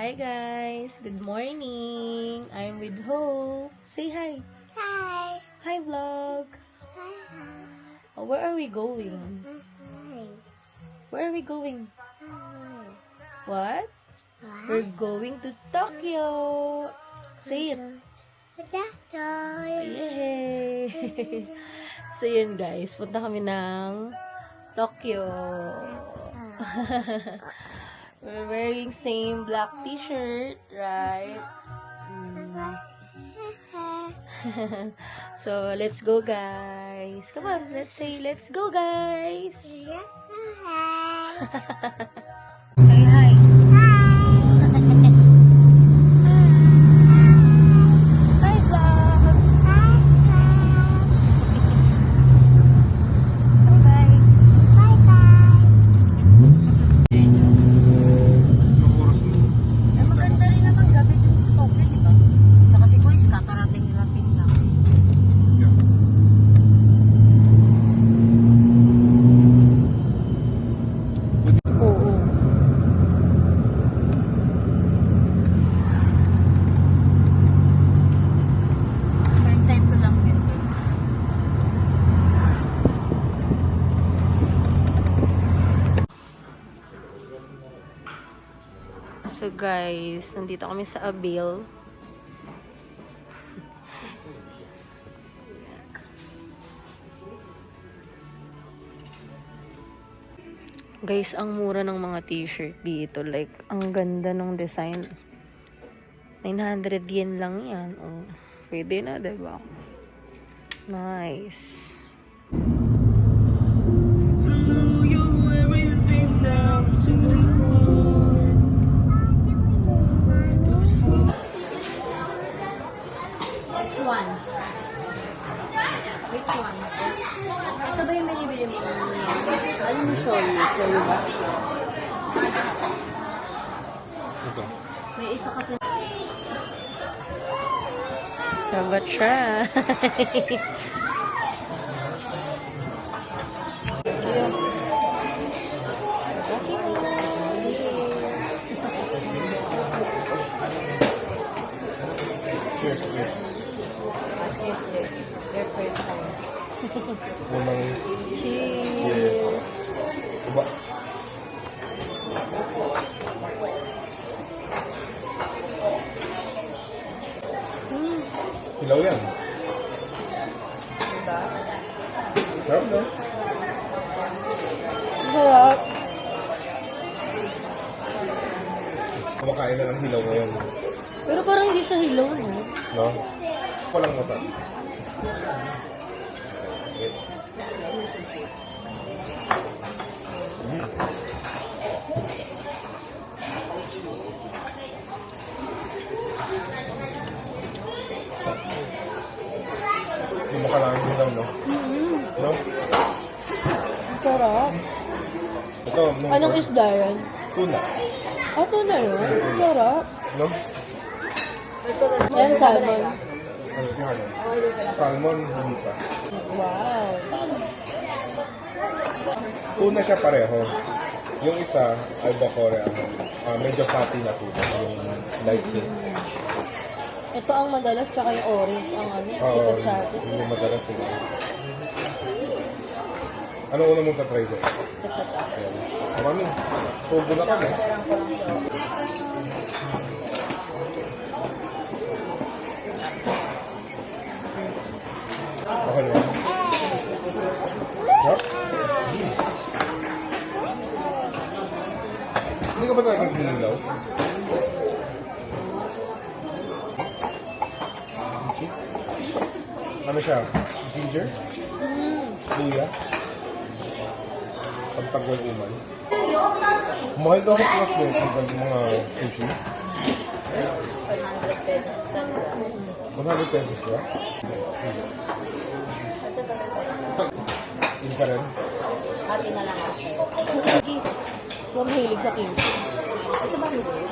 Hi guys! Good morning! I'm with Hope. Say hi! Hi. Hi vlog! Hi. Oh, where are we going? Hi. Where are we going? Hi. What? We're going to Tokyo! Say it! Yay! So yun guys, punta kami ng Tokyo. We're wearing same black t-shirt, right? So let's go guys. Come on, let's say let's go guys. Say hi. Hi vlog. Bye. Maganda rin naman gabi dun sa Tokyo, di ba? Tsaka si Kuis, kakarating nila Pinang. Oo. First time ko lang din din. So guys, nandito kami sa Abil. Guys, ang mura ng mga t-shirt dito. Like, ang ganda ng design. 900 yen lang yan. Oh, pwede na, diba? Nice. Which one? Which one? Ito ba yung binibili mo? Ano mo show you? Show you ba? Ito. May isa kasi. Sabatra. Cheers, cheers. Your first time. Unang Cheers. iba. Hilaw yan. Diba? Sarap no? Sarap. Kumakain na ng hilaw ngayon. Pero parang hindi siya hilaw, no? No? Walang masarap. Hindi mo kailangan hilaw, no? No? Sarap. Ito, no? Anong isda yan? Tuna. Ah, tuna yun. Sarap. No? Yan, salmon. Ano yan? Salmon, hindi pa. Wow. Tuna siya pareho. Yung isa, albacore, medyo fatty na tuna. Yung light meat. Ito ang madalas, kaka yung orange, ang ano, sikat sa atin. Yung madalas sila. Ano una mong tatry ko? Tata. Marami. Subo na kami. Okay na. Yup. Hindi ka ba talaga sinilaw? Ano siya? Ginger? Luya? Pagtagol uman? Mahal daw ako plus rate ng mga sushi. 100 pesos. 100 pesos ba? Yun pa rin. Ati na lang ako. Sige. Huwag mahilig sa king. Ito ba hindi?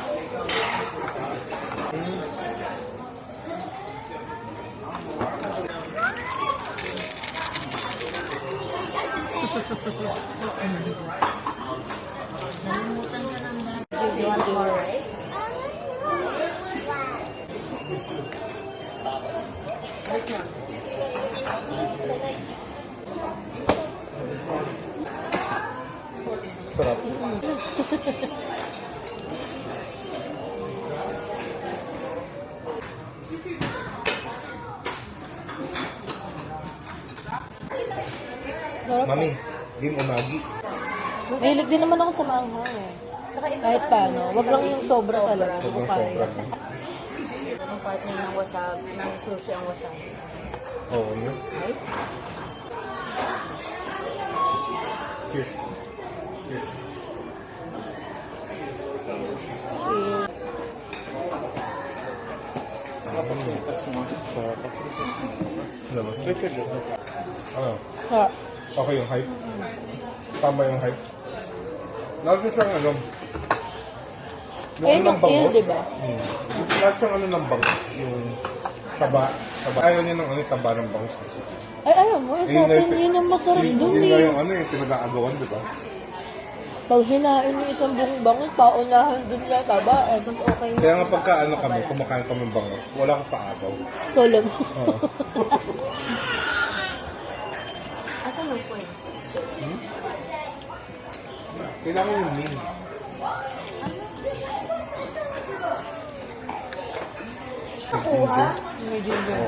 You want more, right? Wait na. Sarap. Sarap. Mami, game unagi. Mahilig din naman ako sa maanghang eh. Kahit paano. Wag lang yung sobra talaga. Huwag Kung ng kaya. sobra. Ang partner ng wasabi, ng sushi ang wasabi. Oo, no? Ay? Cheers. Cheers. Ano? Sarap. Okay yung hype? Tama yung hype? Lalo siyang ano? Yung Eh, ano ng bangos? yun, diba? Lalo siyang ano ng bangos? Yung taba. Ayaw niya ng ano, taba ng bangos. Ay, ayaw mo. Sa atin, yun ang masarap dun Yun nga eh. yung ano yung pinag-aagawan, di ba? Pag hinain yung isang buong bangus, paunahan dun niya taba. Eh, Mas okay yung... Kaya nga pagka ano kami, kumakain kami ng bangos, wala akong paagaw. solo mo. Oo. Asan yung point? Kailangan yung main. Nakuha? May ginger.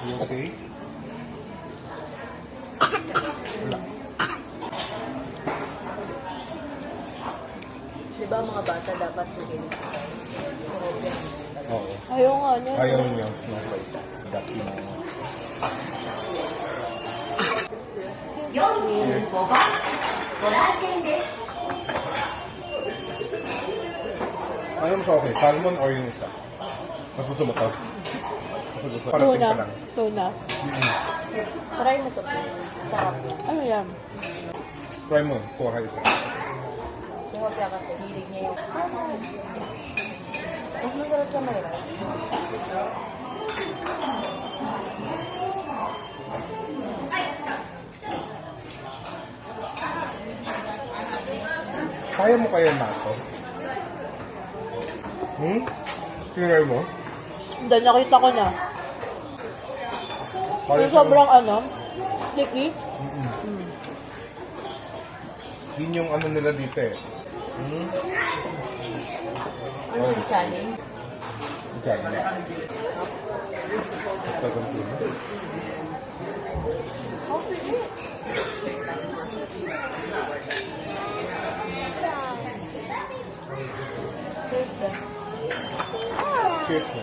You okay? Di ba mga bata dapat mahilig sa European? Oo. Ayaw nga niya. Ayaw niya. Okay. Dati na. Ano mas okay? Salmon or yung isa? Mas gusto mo to? Mas gusto. Parating Tuna. ka lang. Tuna. Try mo to. Sarap yan. Ano yan? Try mo. Kuha ka isa. Si Hopia kasi hilig niya yung... Mas masarap siya may rice. Kaya mo kaya na to? Tinry mo? Hindi, nakita ko na. Kaya Yung sobrang ano, sticky. Yun yung ano nila dito eh. Ano yung challenge? Gano'n. Tagang tuna. Cheers mo.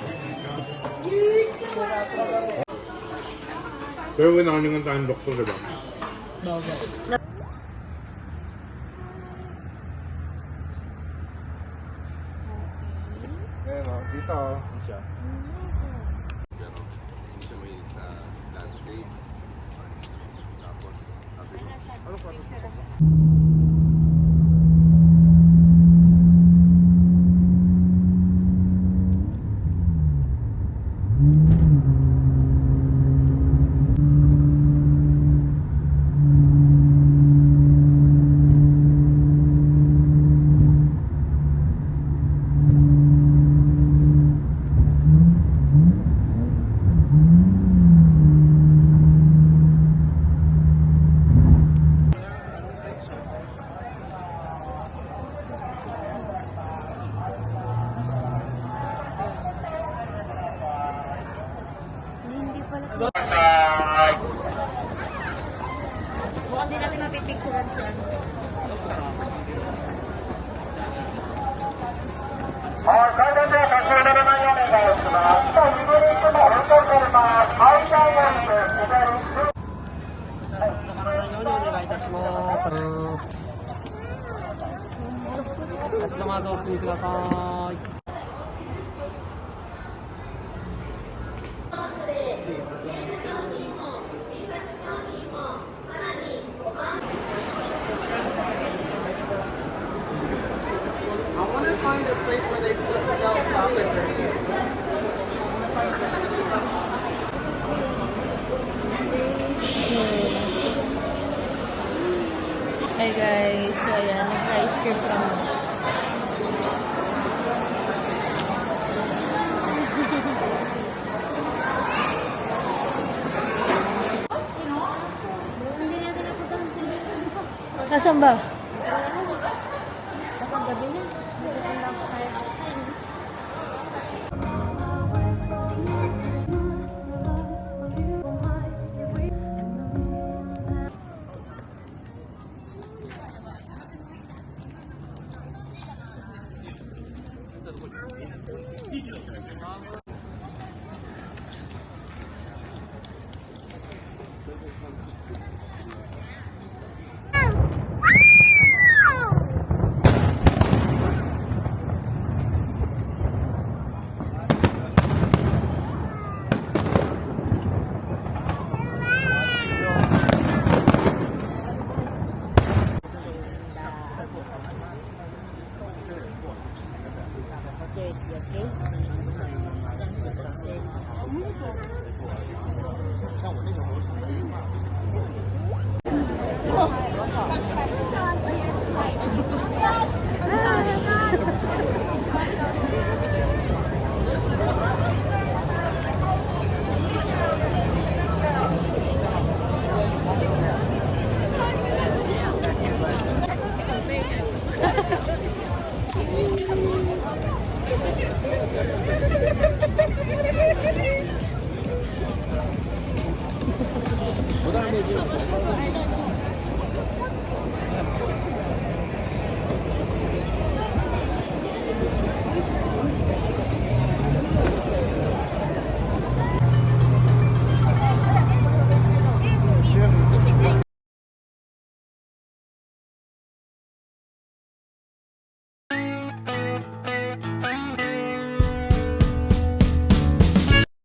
Pero winalingan tayong doktor, diba? Bago. Ayan o, dito o. Siya. Ano pa sa Hindi pala. Mukhang di natin mapipicturan siya. I want to find a place where they sell soccer jerseys. Hi guys, so ayan, nag-ice cream kami. Hindi natin napuntahan sa Chico. Nasaan ba? Kapag gabi na, meron lang ako kaya outside.